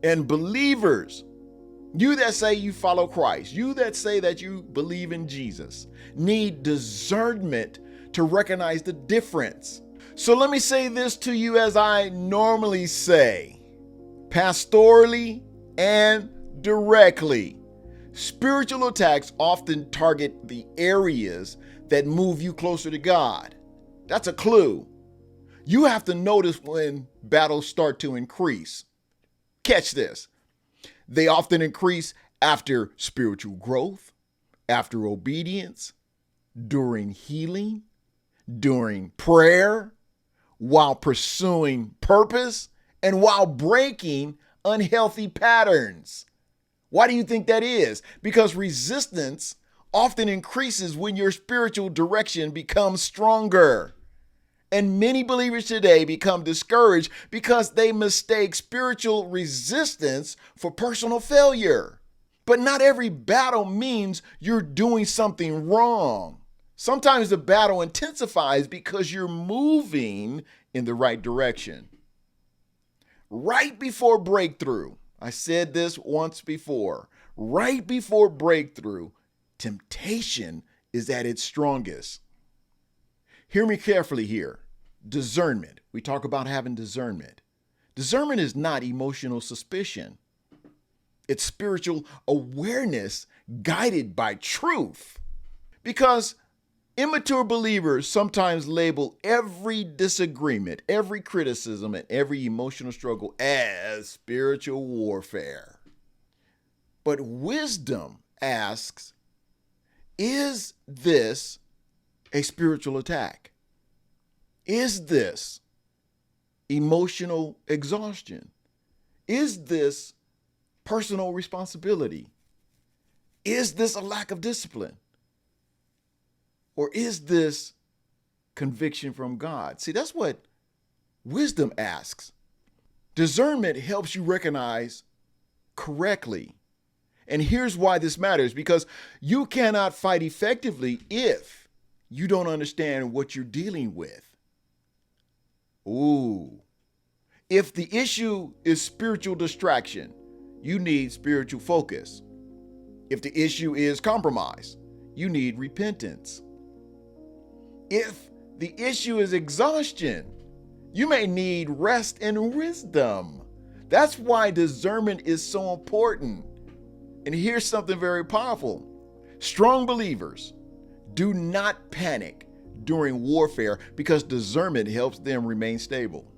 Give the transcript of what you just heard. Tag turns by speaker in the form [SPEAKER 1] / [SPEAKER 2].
[SPEAKER 1] And believers, you that say you follow Christ, you that say that you believe in Jesus, need discernment to recognize the difference. So let me say this to you as I normally say, pastorally and directly. Spiritual attacks often target the areas that move you closer to God. That's a clue. You have to notice when battles start to increase. Catch this. They often increase after spiritual growth, after obedience, during healing, during prayer, while pursuing purpose, and while breaking unhealthy patterns. Why do you think that is? Because resistance often increases when your spiritual direction becomes stronger. And many believers today become discouraged because they mistake spiritual resistance for personal failure. But not every battle means you're doing something wrong. Sometimes the battle intensifies because you're moving in the right direction. Right before breakthrough, I said this once before, right before breakthrough, temptation is at its strongest. Hear me carefully here. Discernment. We talk about having discernment. Discernment is not emotional suspicion. It's spiritual awareness guided by truth. Because immature believers sometimes label every disagreement, every criticism, and every emotional struggle as spiritual warfare. But wisdom asks, is this a spiritual attack? Is this emotional exhaustion? Is this personal responsibility? Is this a lack of discipline? Or is this conviction from God? See, that's what wisdom asks. Discernment helps you recognize correctly. And here's why this matters, because you cannot fight effectively if you don't understand what you're dealing with. Ooh. If the issue is spiritual distraction, you need spiritual focus. If the issue is compromise, you need repentance. If the issue is exhaustion, you may need rest and wisdom. That's why discernment is so important. And here's something very powerful. Strong believers do not panic during warfare because discernment helps them remain stable.